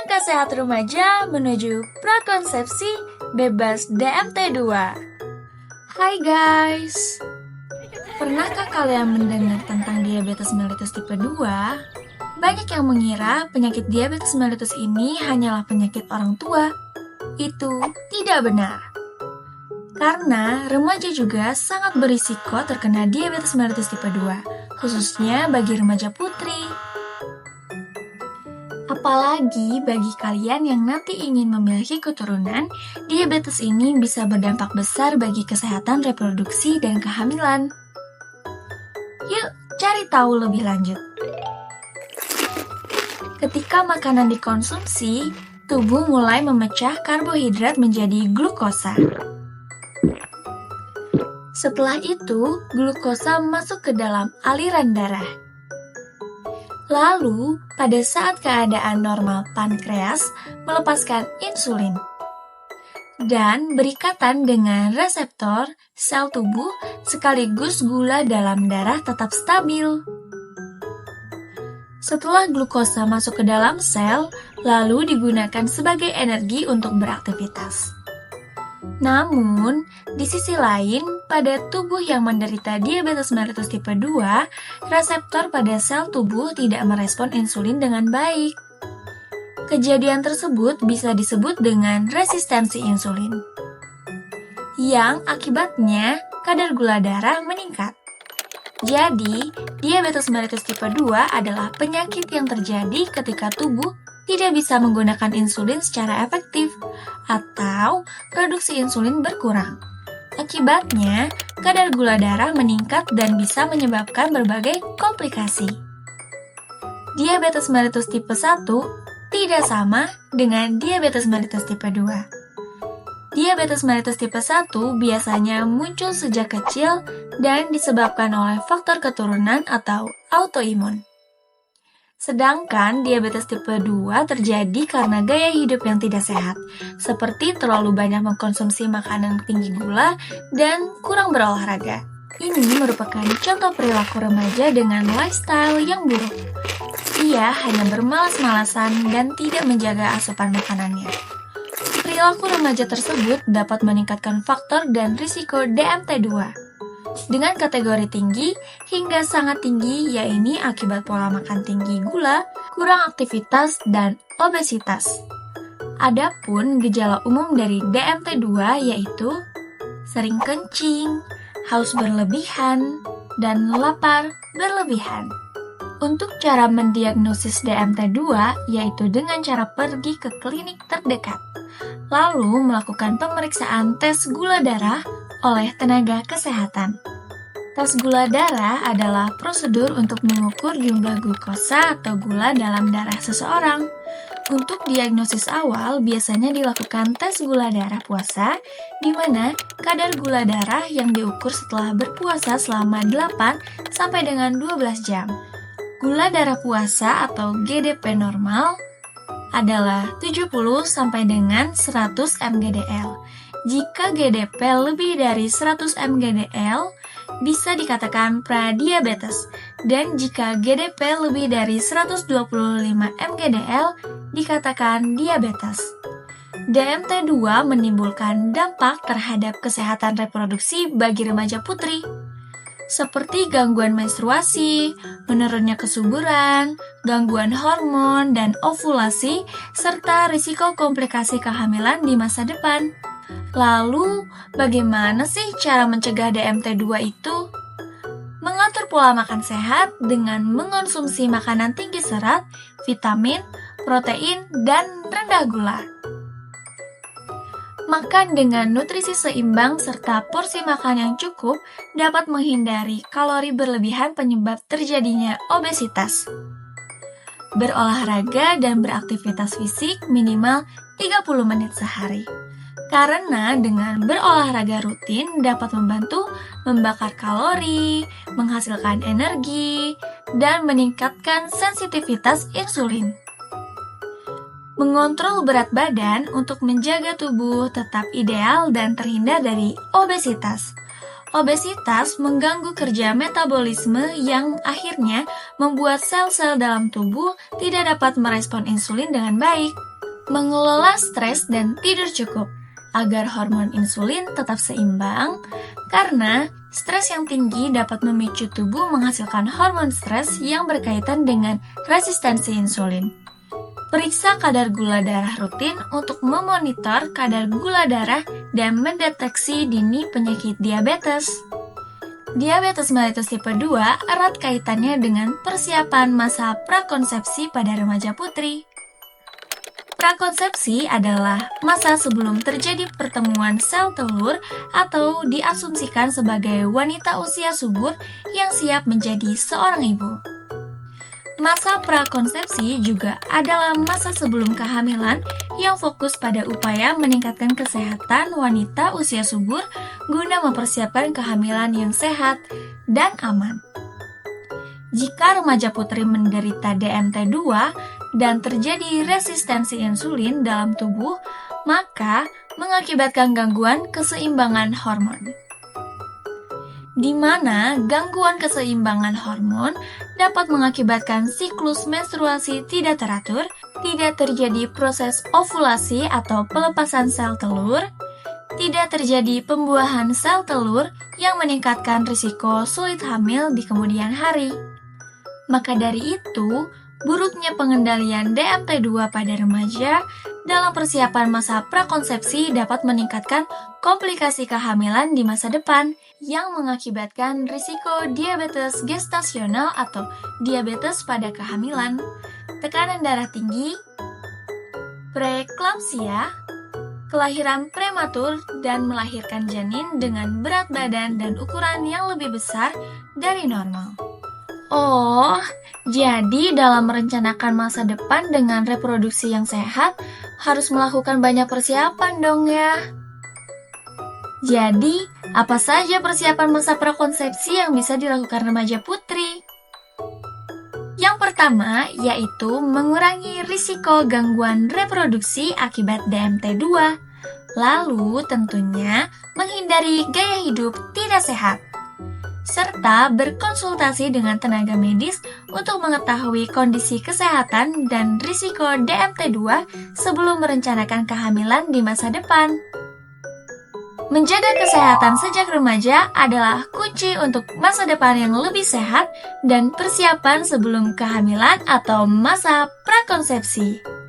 Langkah sehat remaja menuju prakonsepsi bebas DMT2. Hai guys, pernahkah kalian mendengar tentang diabetes mellitus tipe 2? Banyak yang mengira penyakit diabetes mellitus ini hanyalah penyakit orang tua. Itu tidak benar. Karena remaja juga sangat berisiko terkena diabetes mellitus tipe 2, khususnya bagi remaja putri. Apalagi bagi kalian yang nanti ingin memiliki keturunan, diabetes ini bisa berdampak besar bagi kesehatan reproduksi dan kehamilan. Yuk, cari tahu lebih lanjut. Ketika makanan dikonsumsi, tubuh mulai memecah karbohidrat menjadi glukosa. Setelah itu, glukosa masuk ke dalam aliran darah. Lalu, pada saat keadaan normal pankreas melepaskan insulin dan berikatan dengan reseptor sel tubuh sekaligus gula dalam darah tetap stabil. Setelah glukosa masuk ke dalam sel, lalu digunakan sebagai energi untuk beraktivitas. Namun, di sisi lain, pada tubuh yang menderita diabetes mellitus tipe 2, reseptor pada sel tubuh tidak merespon insulin dengan baik. Kejadian tersebut bisa disebut dengan resistensi insulin, yang akibatnya kadar gula darah meningkat. Jadi, diabetes mellitus tipe 2 adalah penyakit yang terjadi ketika tubuh tidak bisa menggunakan insulin secara efektif atau produksi insulin berkurang. Akibatnya, kadar gula darah meningkat dan bisa menyebabkan berbagai komplikasi. Diabetes mellitus tipe 1 tidak sama dengan diabetes mellitus tipe 2. Diabetes mellitus tipe 1 biasanya muncul sejak kecil dan disebabkan oleh faktor keturunan atau autoimun. Sedangkan diabetes tipe 2 terjadi karena gaya hidup yang tidak sehat, seperti terlalu banyak mengkonsumsi makanan tinggi gula dan kurang berolahraga. Ini merupakan contoh perilaku remaja dengan lifestyle yang buruk. Ia hanya bermalas-malasan dan tidak menjaga asupan makanannya. Perilaku remaja tersebut dapat meningkatkan faktor dan risiko DMT2. Dengan kategori tinggi hingga sangat tinggi, yaitu akibat pola makan tinggi gula, kurang aktivitas, dan obesitas. Adapun gejala umum dari DMT2 yaitu sering kencing, haus berlebihan, dan lapar berlebihan. Untuk cara mendiagnosis DMT2 yaitu dengan cara pergi ke klinik terdekat, lalu melakukan pemeriksaan tes gula darah oleh tenaga kesehatan. Tes gula darah adalah prosedur untuk mengukur jumlah glukosa atau gula dalam darah seseorang. Untuk diagnosis awal biasanya dilakukan tes gula darah puasa, di mana kadar gula darah yang diukur setelah berpuasa selama 8 sampai dengan 12 jam. Gula darah puasa atau GDP normal adalah 70 sampai dengan 100 mgdl. Jika GDP lebih dari 100 mgdl, bisa dikatakan pradiabetes. Dan jika GDP lebih dari 125 mgdl, dikatakan diabetes. DMT2 menimbulkan dampak terhadap kesehatan reproduksi bagi remaja putri, seperti gangguan menstruasi, menurunnya kesuburan, gangguan hormon dan ovulasi, serta risiko komplikasi kehamilan di masa depan. Lalu, bagaimana sih cara mencegah DMT2 itu? Mengatur pola makan sehat dengan mengonsumsi makanan tinggi serat, vitamin, protein, dan rendah gula. Makan dengan nutrisi seimbang serta porsi makan yang cukup dapat menghindari kalori berlebihan penyebab terjadinya obesitas. Berolahraga dan beraktivitas fisik minimal 30 menit sehari. Karena dengan berolahraga rutin dapat membantu membakar kalori, menghasilkan energi, dan meningkatkan sensitivitas insulin. Mengontrol berat badan untuk menjaga tubuh tetap ideal dan terhindar dari obesitas. Obesitas mengganggu kerja metabolisme yang akhirnya membuat sel-sel dalam tubuh tidak dapat merespon insulin dengan baik. mengelola stres dan tidur cukup agar hormon insulin tetap seimbang, karena stres yang tinggi dapat memicu tubuh menghasilkan hormon stres yang berkaitan dengan resistensi insulin. Periksa kadar gula darah rutin untuk memonitor kadar gula darah dan mendeteksi dini penyakit diabetes. Diabetes mellitus tipe 2 erat kaitannya dengan persiapan masa prakonsepsi pada remaja putri. Prakonsepsi adalah masa sebelum terjadi pertemuan sel telur atau diasumsikan sebagai wanita usia subur yang siap menjadi seorang ibu. Masa prakonsepsi juga adalah masa sebelum kehamilan yang fokus pada upaya meningkatkan kesehatan wanita usia subur guna mempersiapkan kehamilan yang sehat dan aman. Jika remaja putri menderita DMT2 dan terjadi resistensi insulin dalam tubuh, maka mengakibatkan gangguan keseimbangan hormon. Di mana gangguan keseimbangan hormon dapat mengakibatkan siklus menstruasi tidak teratur, tidak terjadi proses ovulasi atau pelepasan sel telur, tidak terjadi pembuahan sel telur yang meningkatkan risiko sulit hamil di kemudian hari. Maka dari itu, buruknya pengendalian DMT2 pada remaja dalam persiapan masa prakonsepsi dapat meningkatkan komplikasi kehamilan di masa depan yang mengakibatkan risiko diabetes gestasional atau diabetes pada kehamilan, tekanan darah tinggi, preeklampsia, kelahiran prematur, dan melahirkan janin dengan berat badan dan ukuran yang lebih besar dari normal. Oh, jadi dalam merencanakan masa depan dengan reproduksi yang sehat, harus melakukan banyak persiapan dong ya. Jadi, apa saja persiapan masa prakonsepsi yang bisa dilakukan remaja putri? Yang pertama, yaitu mengurangi risiko gangguan reproduksi akibat DMT2. Lalu, tentunya, menghindari gaya hidup tidak sehat. Serta berkonsultasi dengan tenaga medis untuk mengetahui kondisi kesehatan dan risiko DMT2 sebelum merencanakan kehamilan di masa depan. Menjaga kesehatan sejak remaja adalah kunci untuk masa depan yang lebih sehat dan persiapan sebelum kehamilan atau masa prakonsepsi.